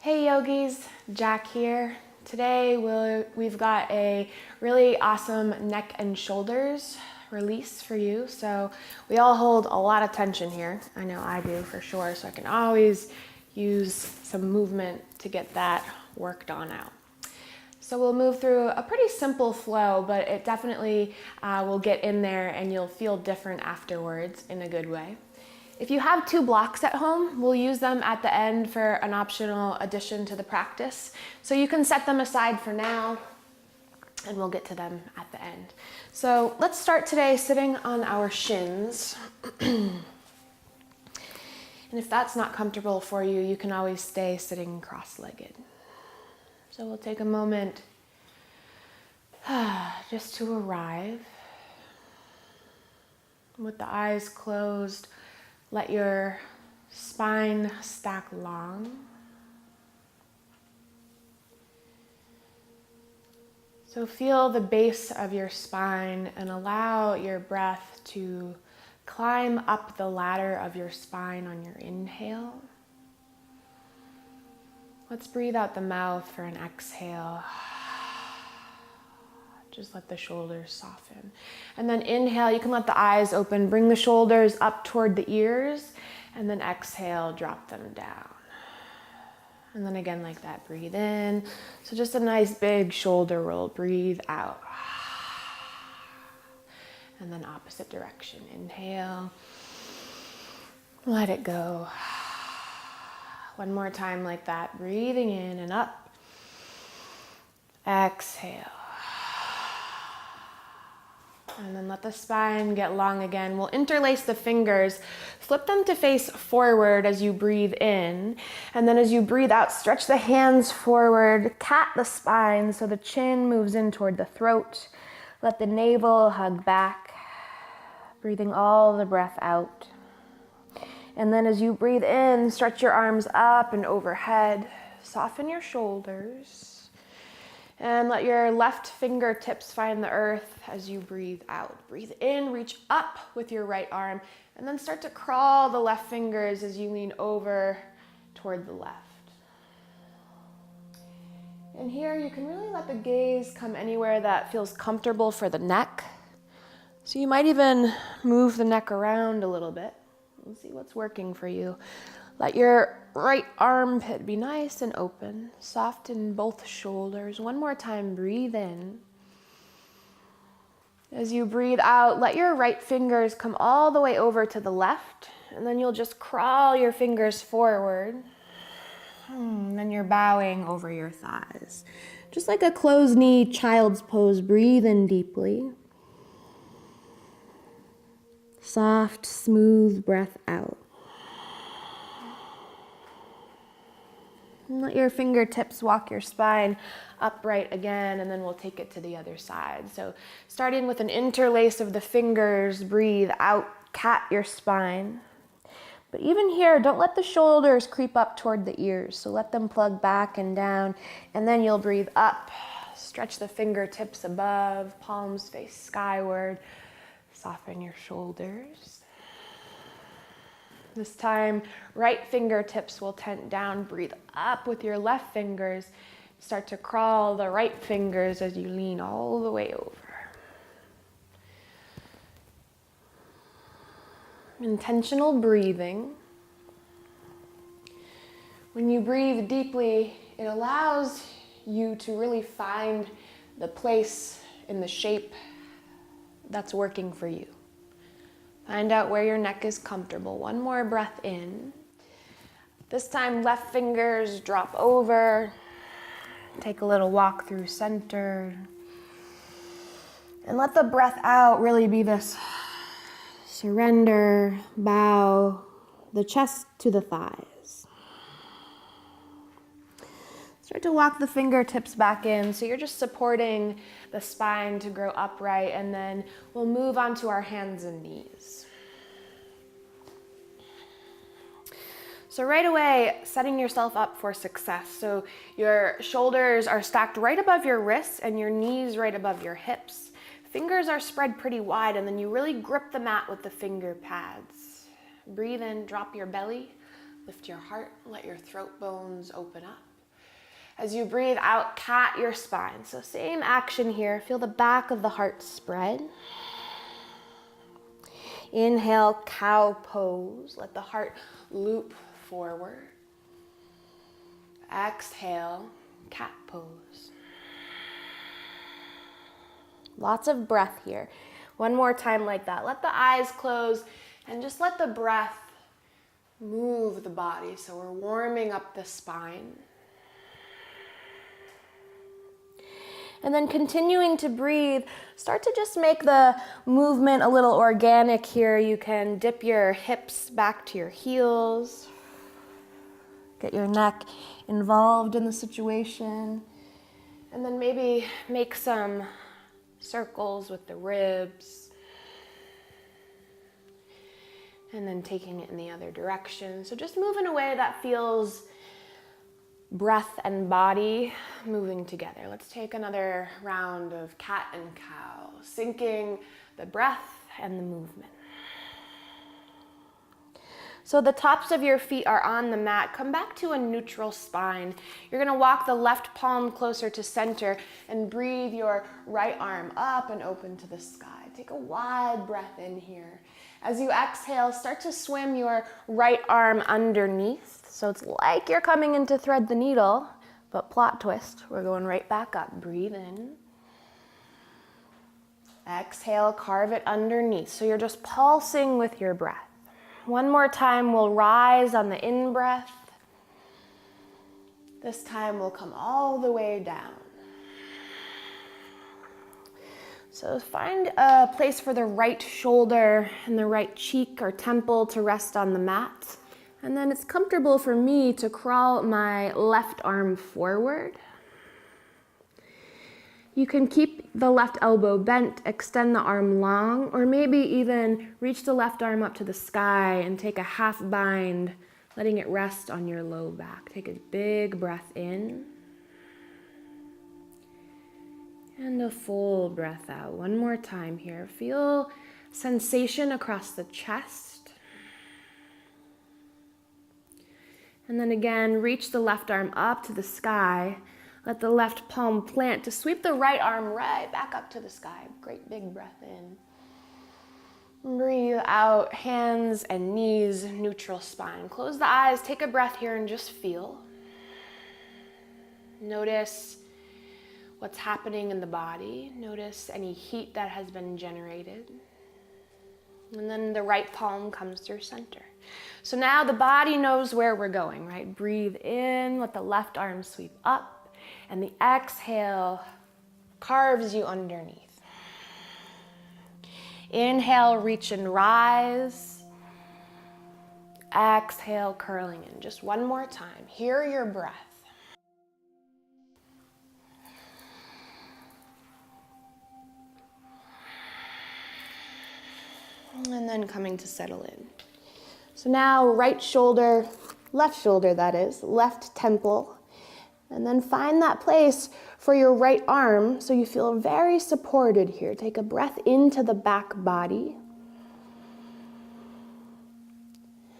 Hey yogis, Jack here. Today we've got a really awesome neck and shoulders release for you. So we all hold a lot of tension here. I know I do for sure. So I can always use some movement to get that worked on out. So we'll move through a pretty simple flow, but it definitely will get in there and you'll feel different afterwards in a good way. If you have 2 blocks at home, we'll use them at the end for an optional addition to the practice. So you can set them aside for now and we'll get to them at the end. So let's start today sitting on our shins. And if that's not comfortable for you, you can always stay sitting cross-legged. So we'll take a moment just to arrive. With the eyes closed, let your spine stack long. So feel the base of your spine and allow your breath to climb up the ladder of your spine on your inhale. Let's breathe out the mouth for an exhale. Just let the shoulders soften. And then inhale, you can let the eyes open, bring the shoulders up toward the ears, and then exhale, drop them down. And then again like that, breathe in. So just a nice big shoulder roll, breathe out. And then opposite direction, inhale, let it go. One more time like that, breathing in and up, exhale. And then let the spine get long again. We'll interlace the fingers, flip them to face forward as you breathe in. And then as you breathe out, stretch the hands forward, cat the spine so the chin moves in toward the throat. Let the navel hug back, breathing all the breath out. And then as you breathe in, stretch your arms up and overhead, soften your shoulders. And let your left fingertips find the earth as you breathe out. Breathe in, reach up with your right arm, and then start to crawl the left fingers as you lean over toward the left. And here you can really let the gaze come anywhere that feels comfortable for the neck. So you might even move the neck around a little bit and see what's working for you. Let your right armpit be nice and open. Soften both shoulders. One more time, breathe in. As you breathe out, let your right fingers come all the way over to the left, and then you'll just crawl your fingers forward. And then you're bowing over your thighs. Just like a closed knee child's pose, breathe in deeply. Soft, smooth breath out. And let your fingertips walk your spine upright again, and then we'll take it to the other side. So starting with an interlace of the fingers, breathe out, cat your spine. But even here, don't let the shoulders creep up toward the ears. So let them plug back and down, and then you'll breathe up. Stretch the fingertips above, palms face skyward. Soften your shoulders. This time, right fingertips will tent down. Breathe up with your left fingers. Start to crawl the right fingers as you lean all the way over. Intentional breathing. When you breathe deeply, it allows you to really find the place in the shape that's working for you. Find out where your neck is comfortable. One more breath in. This time, left fingers drop over. Take a little walk through center. And let the breath out really be this surrender, bow, the chest to the thighs. Start to walk the fingertips back in, so you're just supporting the spine to grow upright, and then we'll move on to our hands and knees. So right away, setting yourself up for success. So your shoulders are stacked right above your wrists and your knees right above your hips. Fingers are spread pretty wide, and then you really grip the mat with the finger pads. Breathe in, drop your belly, lift your heart, let your throat bones open up. As you breathe out, cat your spine. So same action here. Feel the back of the heart spread. Inhale, cow pose. Let the heart loop forward. Exhale, cat pose. Lots of breath here. One more time like that. Let the eyes close and just let the breath move the body. So we're warming up the spine. And then continuing to breathe, start to just make the movement a little organic here. You can dip your hips back to your heels. Get your neck involved in the situation. And then maybe make some circles with the ribs. And then taking it in the other direction. So just move in a way that feels breath and body moving together. Let's take another round of cat and cow, syncing the breath and the movement. So the tops of your feet are on the mat. Come back to a neutral spine. You're gonna walk the left palm closer to center and breathe your right arm up and open to the sky. Take a wide breath in here. As you exhale, start to swim your right arm underneath. So it's like you're coming in to thread the needle, but plot twist, we're going right back up. Breathe in. Exhale, carve it underneath. So you're just pulsing with your breath. One more time, we'll rise on the in-breath. This time we'll come all the way down. So find a place for the right shoulder and the right cheek or temple to rest on the mat. And then it's comfortable for me to crawl my left arm forward. You can keep the left elbow bent, extend the arm long, or maybe even reach the left arm up to the sky and take a half bind, letting it rest on your low back. Take a big breath in. And a full breath out. One more time here. Feel sensation across the chest. And then again, reach the left arm up to the sky. Let the left palm plant to sweep the right arm right back up to the sky. Great big breath in. Breathe out, hands and knees, neutral spine. Close the eyes, take a breath here and just feel. Notice what's happening in the body. Notice any heat that has been generated. And then the right palm comes through center. So now the body knows where we're going, right? Breathe in, let the left arm sweep up. And the exhale carves you underneath. Inhale, reach and rise. Exhale, curling in. Just one more time. Hear your breath. And then coming to settle in. So now right shoulder, left shoulder that is, left temple. And then find that place for your right arm so you feel very supported here. Take a breath into the back body.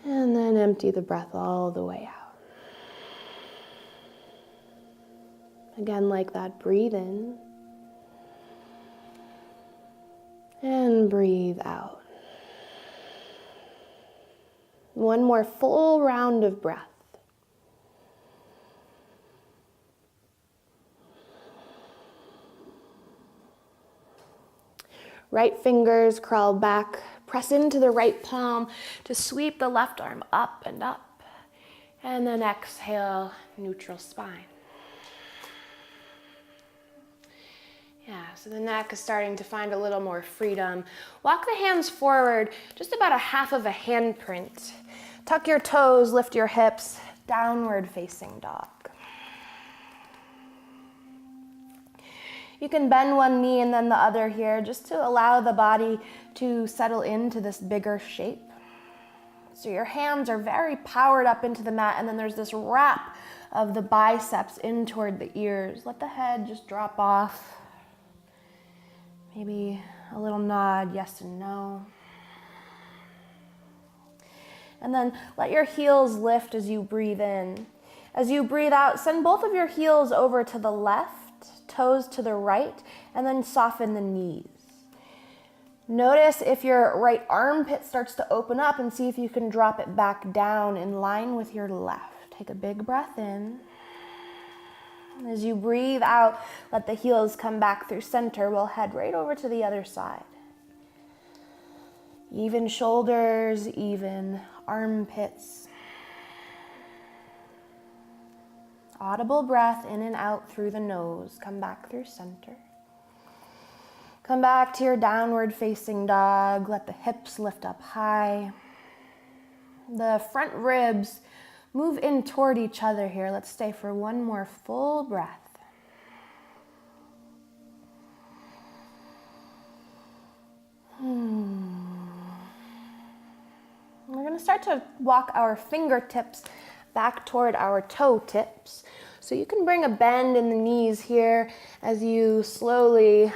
And then empty the breath all the way out. Again, like that, breathe in. And breathe out. One more full round of breath. Right fingers crawl back, press into the right palm to sweep the left arm up and up. And then exhale, neutral spine. Yeah, so the neck is starting to find a little more freedom. Walk the hands forward, just about a half of a handprint. Tuck your toes, lift your hips, downward facing dog. You can bend one knee and then the other here, just to allow the body to settle into this bigger shape. So your hands are very powered up into the mat, and then there's this wrap of the biceps in toward the ears. Let the head just drop off. Maybe a little nod, yes and no. And then let your heels lift as you breathe in. As you breathe out, send both of your heels over to the left, toes to the right, and then soften the knees. Notice if your right armpit starts to open up and see if you can drop it back down in line with your left. Take a big breath in. As you breathe out, let the heels come back through center. We'll head right over to the other side. Even shoulders, even armpits. Audible breath in and out through the nose. Come back through center. Come back to your downward facing dog. Let the hips lift up high. The front ribs move in toward each other here. Let's stay for one more full breath. We're going to start to walk our fingertips back toward our toe tips. So you can bring a bend in the knees here as you slowly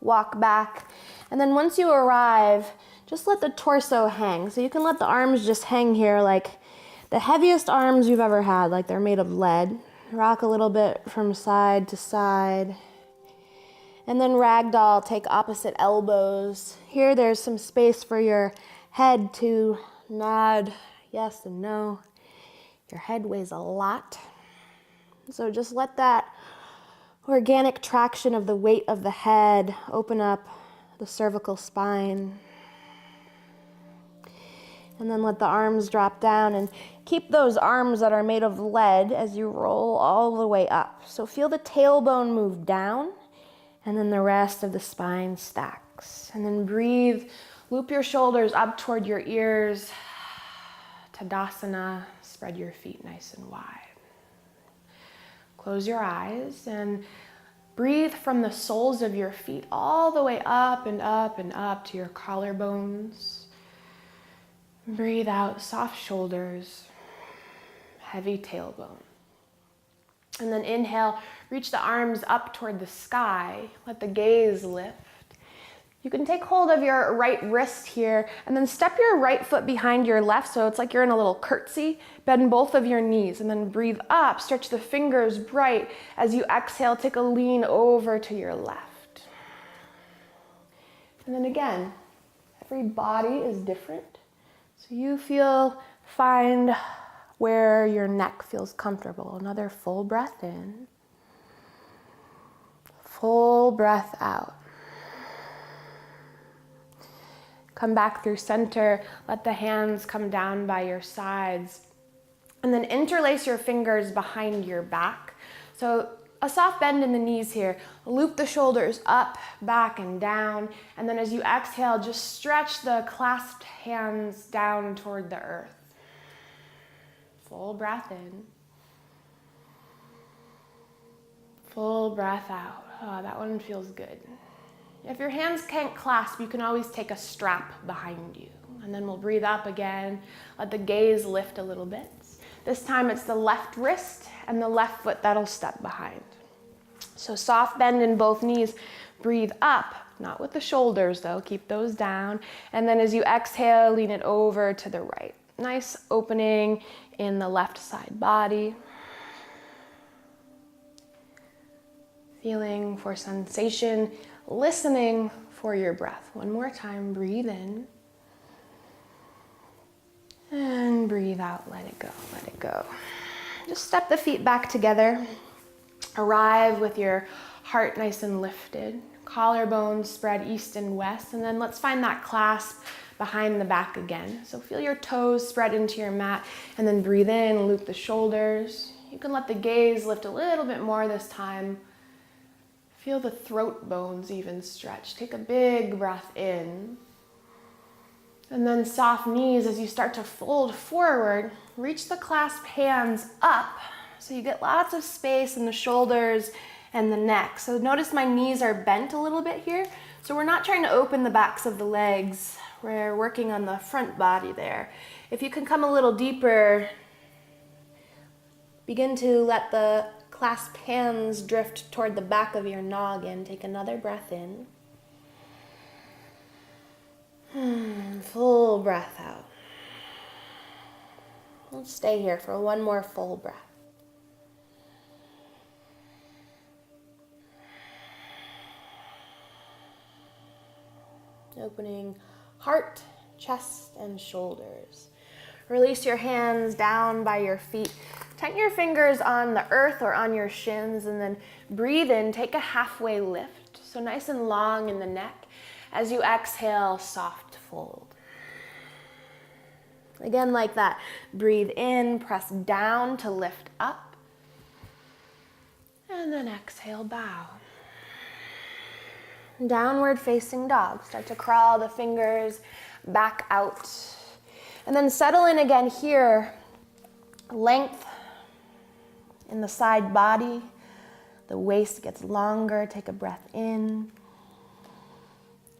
walk back. And then once you arrive, just let the torso hang. So you can let the arms just hang here like the heaviest arms you've ever had, like they're made of lead. Rock a little bit from side to side. And then ragdoll, take opposite elbows. Here there's some space for your head to nod yes and no. Your head weighs a lot. So just let that organic traction of the weight of the head open up the cervical spine. And then let the arms drop down and keep those arms that are made of lead as you roll all the way up. So feel the tailbone move down and then the rest of the spine stacks. And then breathe, loop your shoulders up toward your ears. Tadasana, spread your feet nice and wide. Close your eyes and breathe from the soles of your feet all the way up and up and up to your collarbones. Breathe out, soft shoulders, heavy tailbone. And then inhale, reach the arms up toward the sky. Let the gaze lift. You can take hold of your right wrist here and then step your right foot behind your left so it's like you're in a little curtsy. Bend both of your knees and then breathe up. Stretch the fingers bright. As you exhale, take a lean over to your left. And then again, every body is different. So you find where your neck feels comfortable. Another full breath in. Full breath out. Come back through center, let the hands come down by your sides, and then interlace your fingers behind your back. So a soft bend in the knees here. Loop the shoulders up, back, and down, and then as you exhale, just stretch the clasped hands down toward the earth. Full breath in. Full breath out. Oh, that one feels good. If your hands can't clasp, you can always take a strap behind you. And then we'll breathe up again. Let the gaze lift a little bit. This time it's the left wrist and the left foot that'll step behind. So soft bend in both knees. Breathe up, not with the shoulders though. Keep those down. And then as you exhale, lean it over to the right. Nice opening in the left side body. Feeling for sensation. Listening for your breath. One more time, breathe in. And breathe out, let it go, let it go. Just step the feet back together. Arrive with your heart nice and lifted. Collarbones spread east and west. And then let's find that clasp behind the back again. So feel your toes spread into your mat and then breathe in, loop the shoulders. You can let the gaze lift a little bit more this time. Feel the throat bones even stretch. Take a big breath in. And then soft knees as you start to fold forward. Reach the clasped hands up so you get lots of space in the shoulders and the neck. So notice my knees are bent a little bit here. So we're not trying to open the backs of the legs. We're working on the front body there. If you can come a little deeper, begin to let the clasped hands drift toward the back of your noggin. Take another breath in. Full breath out. Let's stay here for one more full breath. Opening heart, chest, and shoulders. Release your hands down by your feet. Tighten your fingers on the earth or on your shins, and then breathe in. Take a halfway lift. So nice and long in the neck. As you exhale, soft fold. Again, like that. Breathe in, press down to lift up. And then exhale, bow. Downward facing dog. Start to crawl the fingers back out. And then settle in again here. Length in the side body. The waist gets longer. Take a breath in.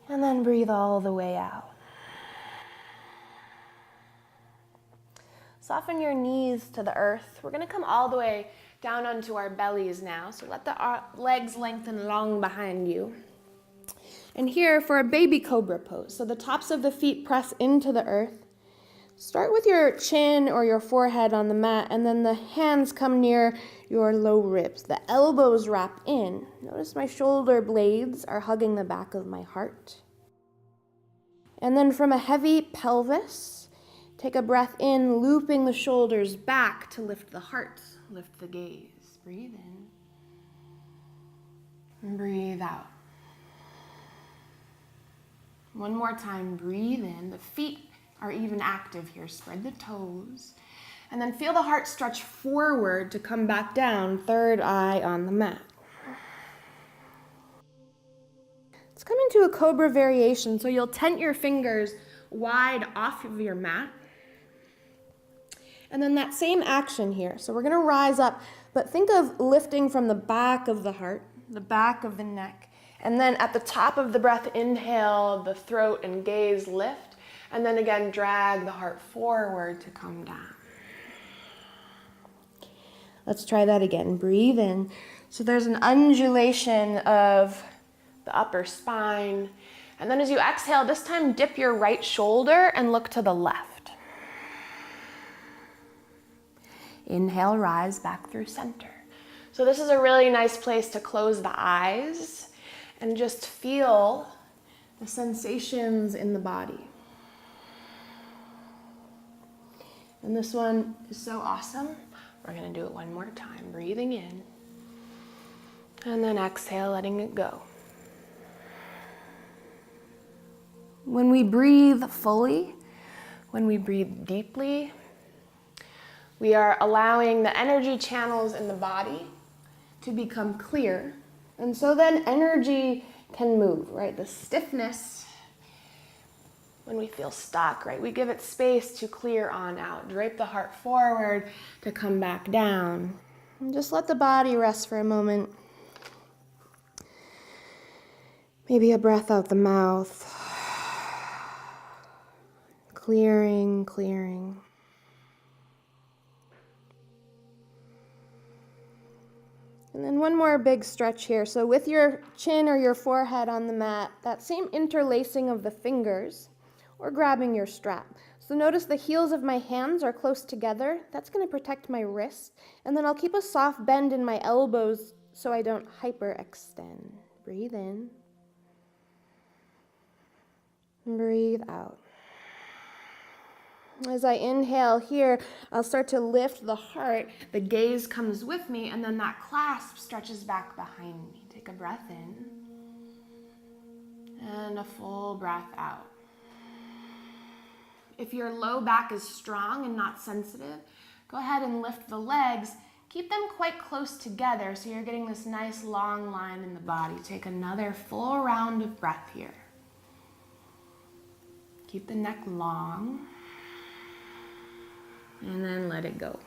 And then breathe all the way out. Soften your knees to the earth. We're going to come all the way down onto our bellies now. So let the legs lengthen long behind you. And here for a baby cobra pose. So the tops of the feet press into the earth. Start with your chin or your forehead on the mat, and then the hands come near your low ribs. The elbows wrap in. Notice my shoulder blades are hugging the back of my heart. And then from a heavy pelvis, take a breath in, looping the shoulders back to lift the heart, lift the gaze. Breathe in. And breathe out. One more time, breathe in. The feet are even active here. Spread the toes. And then feel the heart stretch forward to come back down, third eye on the mat. Let's come into a cobra variation. So you'll tent your fingers wide off of your mat. And then that same action here. So we're going to rise up, but think of lifting from the back of the heart, the back of the neck. And then at the top of the breath, inhale, the throat and gaze lift. And then again, drag the heart forward to come down. Let's try that again. Breathe in. So there's an undulation of the upper spine. And then as you exhale, this time dip your right shoulder and look to the left. Inhale, rise back through center. So this is a really nice place to close the eyes and just feel the sensations in the body. And this one is so awesome. We're going to do it one more time. Breathing in. And then exhale, letting it go. When we breathe fully, when we breathe deeply, we are allowing the energy channels in the body to become clear. And so then energy can move, right? The stiffness, when we feel stuck, right? We give it space to clear on out. Drape the heart forward to come back down. And just let the body rest for a moment. Maybe a breath out the mouth. Clearing, clearing. And then one more big stretch here. So with your chin or your forehead on the mat, that same interlacing of the fingers or grabbing your strap. So notice the heels of my hands are close together. That's going to protect my wrist. And then I'll keep a soft bend in my elbows so I don't hyperextend. Breathe in. Breathe out. As I inhale here, I'll start to lift the heart. The gaze comes with me, and then that clasp stretches back behind me. Take a breath in. And a full breath out. If your low back is strong and not sensitive, go ahead and lift the legs. Keep them quite close together so you're getting this nice long line in the body. Take another full round of breath here. Keep the neck long. And then let it go.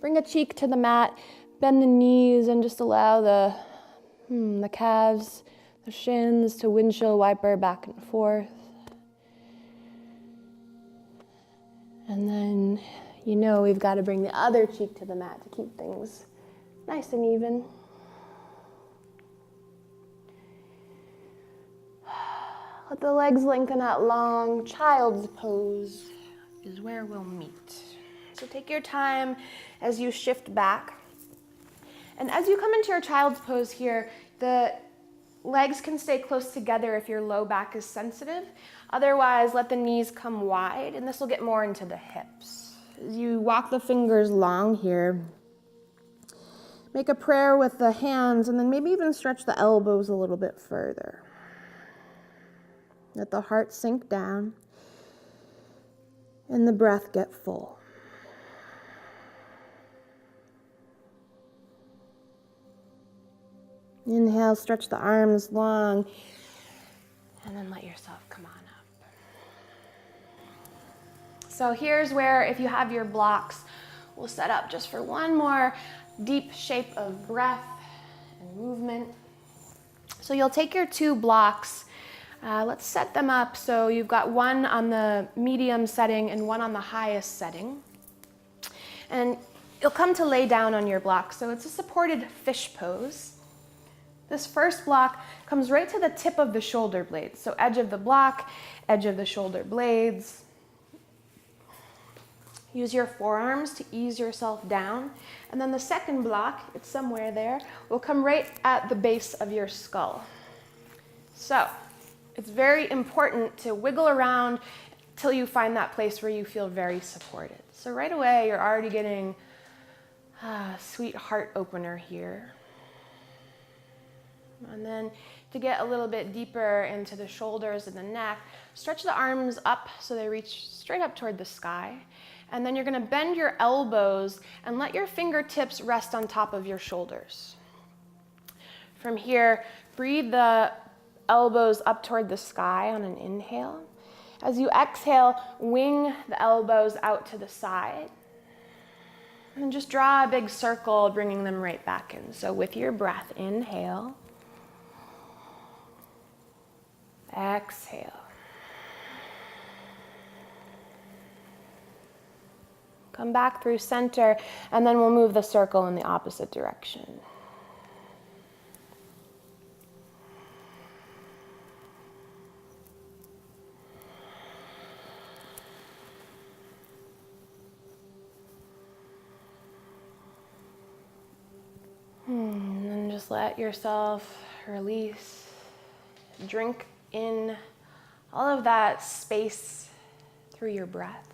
Bring a cheek to the mat, bend the knees, and just allow the calves, the shins to windshield wiper back and forth. And then, we've got to bring the other cheek to the mat to keep things nice and even. Let the legs lengthen out long. Child's pose is where we'll meet. So take your time as you shift back. And as you come into your child's pose here, the Legs can stay close together if your low back is sensitive. Otherwise, let the knees come wide, and this will get more into the hips. As you walk the fingers long here, make a prayer with the hands, and then maybe even stretch the elbows a little bit further. Let the heart sink down, and the breath get full. Inhale, stretch the arms long, and then let yourself come on up. So here's where, if you have your blocks, we'll set up just for one more deep shape of breath and movement. So you'll take your 2 blocks, let's set them up so you've got one on the medium setting and one on the highest setting. And you'll come to lay down on your block. So it's a supported fish pose. This first block comes right to the tip of the shoulder blades. So edge of the block, edge of the shoulder blades. Use your forearms to ease yourself down. And then the second block, it's somewhere there, will come right at the base of your skull. So it's very important to wiggle around till you find that place where you feel very supported. So right away, you're already getting a sweet heart opener here. And then to get a little bit deeper into the shoulders and the neck, stretch the arms up so they reach straight up toward the sky. And then you're going to bend your elbows and let your fingertips rest on top of your shoulders. From here, breathe the elbows up toward the sky on an inhale. As you exhale, wing the elbows out to the side. And just draw a big circle, bringing them right back in. So with your breath, inhale. Exhale. Come back through center, and then we'll move the circle in the opposite direction. And then just let yourself release, drink in all of that space through your breath.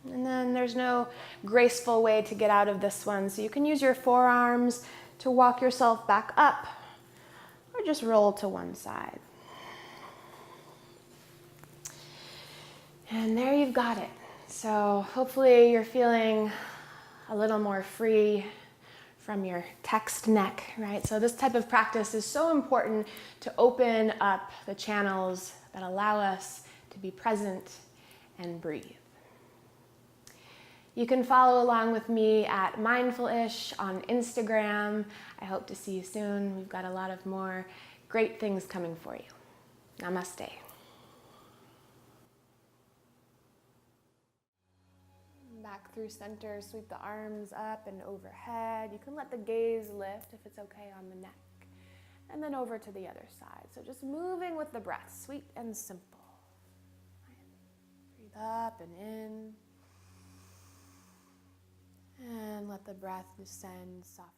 And then there's no graceful way to get out of this one, so you can use your forearms to walk yourself back up, or just roll to one side. And there you've got it. So hopefully you're feeling a little more free from your text neck, right? So this type of practice is so important to open up the channels that allow us to be present and breathe. You can follow along with me at Mindfulish on Instagram. I hope to see you soon. We've got a lot of more great things coming for you. Namaste. Back through center, sweep the arms up and overhead. You can let the gaze lift if it's okay on the neck. And then over to the other side. So just moving with the breath, sweet and simple. Breathe up and in. And let the breath descend softly.